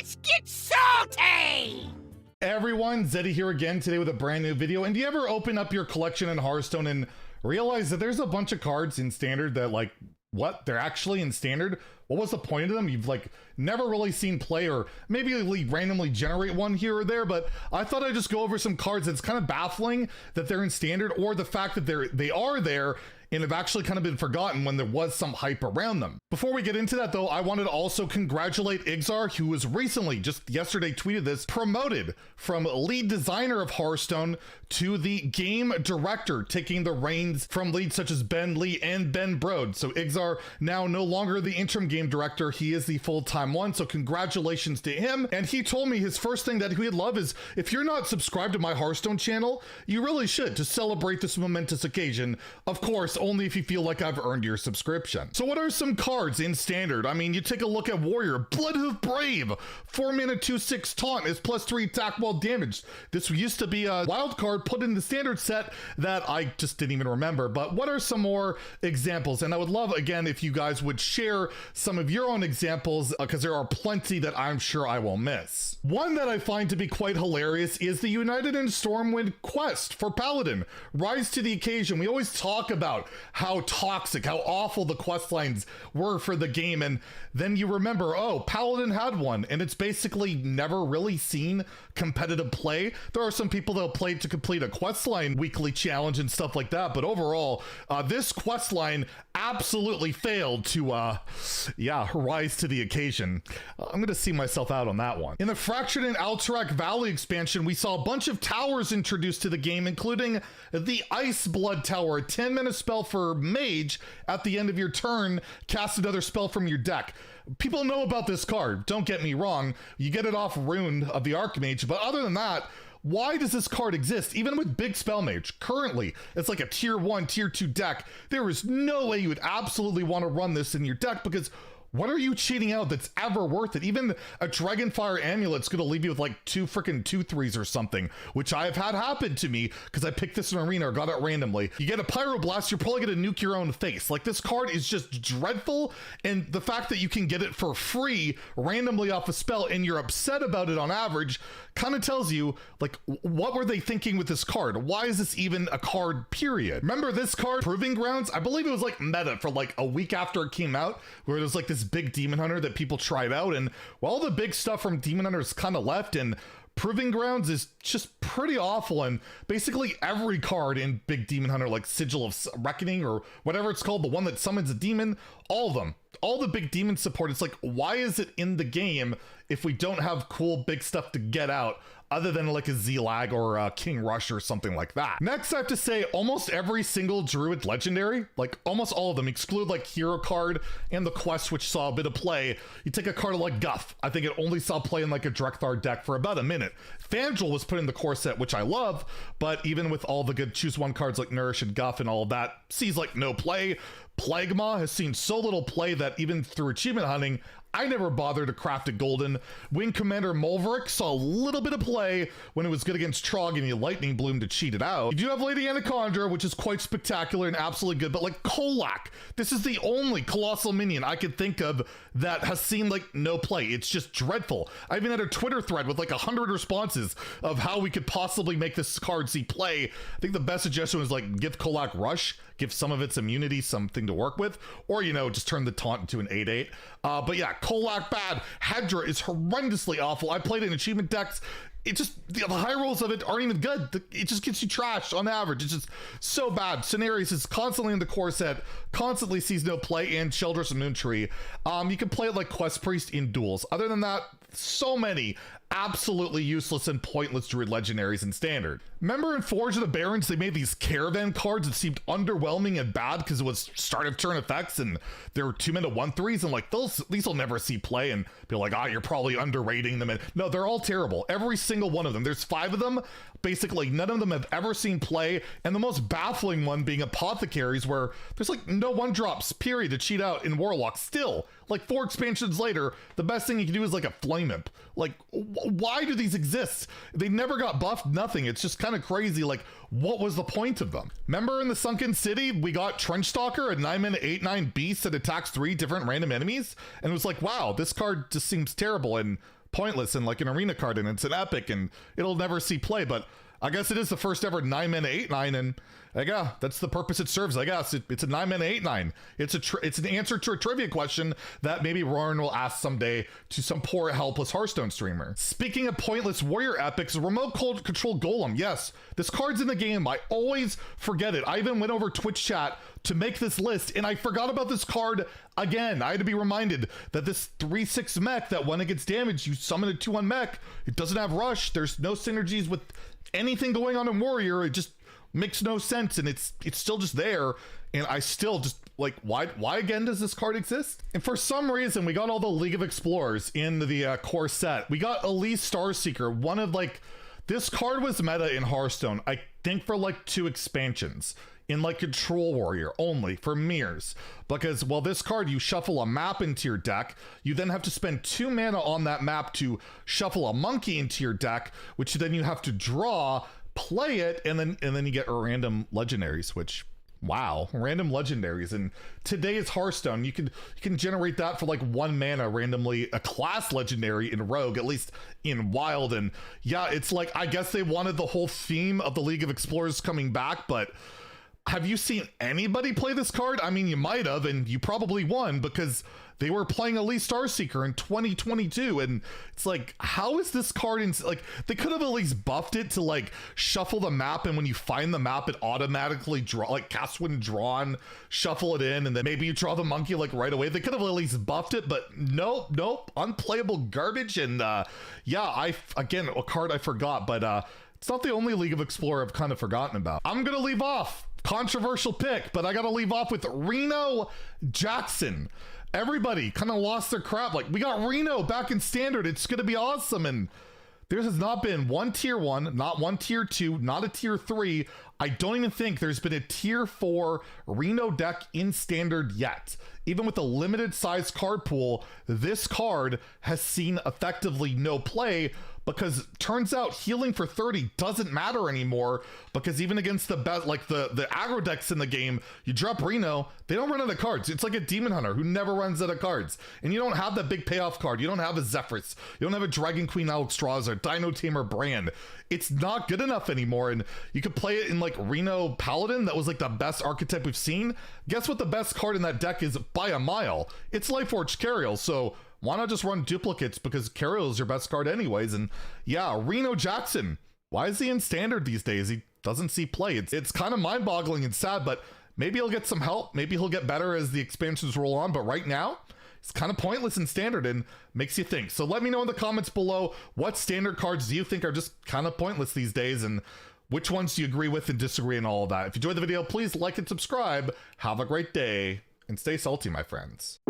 Let's get salty! Everyone, Zeddy here again today with a brand new video. And do you ever open up your collection in Hearthstone and realize that there's a bunch of cards in Standard that like, what? They're actually in Standard? What was the point of them? You've like never really seen play, or maybe randomly generate one here or there, but I thought I'd just go over some cards that's kind of baffling that they're in Standard, or the fact that they are there and have actually kind of been forgotten when there was some hype around them. Before we get into that though, I wanted to also congratulate Igzar, who was recently, just yesterday tweeted this, promoted from lead designer of Hearthstone to the game director, taking the reins from leads such as Ben Lee and Ben Brode. So Igzar now no longer the interim game director, he is the full-time one, so congratulations to him. And he told me his first thing that he would love is, if you're not subscribed to my Hearthstone channel, you really should, to celebrate this momentous occasion. Of course, only if you feel like I've earned your subscription. So what are some cards in Standard? I mean, you take a look at Warrior, Bloodhoof Brave, 4 mana 2/6 taunt is +3 attack while damaged. This used to be a wild card put in the Standard set that I just didn't even remember. But what are some more examples? And I would love, again, if you guys would share some of your own examples, because there are plenty that I'm sure I will miss. One that I find to be quite hilarious is the United in Stormwind quest for Paladin. Rise to the occasion. We always talk about how toxic, how awful the quest lines were for the game, and then you remember, oh, Paladin had one, and it's basically never really seen competitive play. There are some people that'll play to complete a quest line weekly challenge and stuff like that, but overall, this quest line absolutely failed to, rise to the occasion. I'm gonna see myself out on that one. In the Fractured and Alterac Valley expansion, we saw a bunch of towers introduced to the game, including the Ice Blood Tower, a 10-mana spell for Mage. At the end of your turn, cast another spell from your deck. People know about this card, don't get me wrong. You get it off Rune of the Archmage, but other than that, why does this card exist? Even with Big Spell Mage, currently, it's like a tier 1, tier 2 deck. There is no way you would absolutely want to run this in your deck, because what are you cheating out that's ever worth it? Even a Dragonfire Amulet's gonna leave you with like 2 freaking 2/3s or something, which I've had happen to me because I picked this in Arena or got it randomly. You get a Pyroblast, you're probably gonna nuke your own face. Like, this card is just dreadful, and the fact that you can get it for free randomly off a spell and you're upset about it on average kind of tells you, like, what were they thinking with this card? Why is this even a card, period? Remember this card, Proving Grounds? I believe it was like meta for like a week after it came out, where there's like this big Demon Hunter that people tried out, and well, the big stuff from Demon Hunter is kind of left, and Proving Grounds is just pretty awful. And basically every card in Big Demon Hunter, like Sigil of Reckoning or whatever it's called, the one that summons a demon, all of them, all the big demon support, it's like, why is it in the game if we don't have cool big stuff to get out other than like a Z-Lag or a King Rush or something like that? Next, I have to say almost every single Druid legendary, like almost all of them, exclude like Hero card and the quest, which saw a bit of play. You take a card like Guff, I think it only saw play in like a Drekthar deck for about a minute. Fangel was put in the core set, which I love, but even with all the good choose one cards like Nourish and Guff and all of that, sees like no play. Plaguemaw has seen so little play that even through achievement hunting, I never bothered to craft a golden. Wing Commander Mulverick saw a little bit of play when it was good against Trog and he Lightning Bloom to cheat it out. You do have Lady Anaconda, which is quite spectacular and absolutely good, but like Kolak, this is the only colossal minion I could think of that has seen like no play. It's just dreadful. I even had a Twitter thread with like 100 responses of how we could possibly make this card see play. I think the best suggestion was like, give Kolak Rush, give some of its immunity something to work with, or, you know, just turn the taunt into an 8/8. But yeah, Kolak bad. Hedra is horrendously awful. I played it in achievement decks. It just, the high rolls of it aren't even good. It just gets you trashed on average. It's just so bad. Cenarius is constantly in the core set, constantly sees no play, and Sheldress Moontree. You can play it like Quest Priest in Duels. Other than that, so many absolutely useless and pointless Druid legendaries in Standard. Remember in Forge of the Barons, they made these Caravan cards that seemed underwhelming and bad because it was start of turn effects and there were 2-mana 1/3s, and like, these will never see play, and be like, you're probably underrating them. And no, they're all terrible. Every single one of them. There's 5 of them. Basically, none of them have ever seen play, and the most baffling one being Apothecaries, where there's like no 1-drops, period, to cheat out in Warlock. Still, like 4 expansions later, the best thing you can do is like a Flame Imp. Like, why do these exist? They never got buffed, nothing. It's just kind of crazy. Like, what was the point of them? Remember in the Sunken City, we got Trench Stalker, a 9-mana 8/9 beast that attacks 3 different random enemies? And it was like, wow, this card just seems terrible. And pointless and like an arena card, and it's an epic and it'll never see play. But I guess it is the first ever 9-mana 8/9, and yeah, that's the purpose it serves. I guess it's a 9-mana 8/9. It's an answer to a trivia question that maybe Rarran will ask someday to some poor helpless Hearthstone streamer. Speaking of pointless warrior epics, remote control Golem. Yes, this card's in the game. I always forget it. I even went over Twitch chat to make this list, and I forgot about this card again. I had to be reminded that this 3/6 mech, that when it gets damaged, you summon a 2/1 mech. It doesn't have rush. There's no synergies with anything going on in warrior. It just makes no sense, and it's still just there, and I still just like, why again does this card exist? And for some reason we got all the League of Explorers in the core set. We got Elise Starseeker, one of like, this card was meta in Hearthstone I think for like 2 expansions in like Control Warrior only for mirrors, because well, this card, you shuffle a map into your deck, you then have to spend 2 mana on that map to shuffle a monkey into your deck, which then you have to draw, play it, and then you get random legendaries, which, wow, random legendaries. And today's Hearthstone, you can generate that for like 1 mana randomly, a class legendary in Rogue, at least in Wild. And yeah, it's like, I guess they wanted the whole theme of the League of Explorers coming back, but have you seen anybody play this card? I mean, you might have, and you probably won because they were playing Elise Starseeker in 2022, and it's like, how is this card in, like, they could have at least buffed it to like shuffle the map, and when you find the map, it automatically draw, like cast when drawn, shuffle it in, and then maybe you draw the monkey like right away. They could have at least buffed it, but nope, unplayable garbage. And yeah, again, a card I forgot, but it's not the only League of Explorer I've kind of forgotten about. I'm gonna leave off, controversial pick, but I gotta leave off with Reno Jackson. Everybody kind of lost their crap. Like, we got Reno back in standard. It's gonna be awesome. And there has not been one tier 1, not one tier 2, not a tier 3. I don't even think there's been a tier 4 Reno deck in standard yet. Even with a limited size card pool, this card has seen effectively no play, because turns out healing for 30 doesn't matter anymore, because even against the best, like the aggro decks in the game, you drop Reno, they don't run out of cards. It's like a Demon Hunter who never runs out of cards. And you don't have that big payoff card. You don't have a Zephrys. You don't have a Dragon Queen Alexstrasza, Dino Tamer Brand. It's not good enough anymore. And you could play it in like Reno Paladin, that was like the best archetype we've seen. Guess what the best card in that deck is by a mile? It's Lightforged Cariel. So why not just run duplicates, because Cariel is your best card anyways. And yeah, Reno Jackson, why is he in standard these days? He doesn't see play. It's kind of mind-boggling and sad, but maybe he'll get some help. Maybe he'll get better as the expansions roll on. But right now, it's kind of pointless in standard and makes you think. So let me know in the comments below, what standard cards do you think are just kind of pointless these days, and which ones do you agree with and disagree and all of that. If you enjoyed the video, please like and subscribe. Have a great day and stay salty, my friends.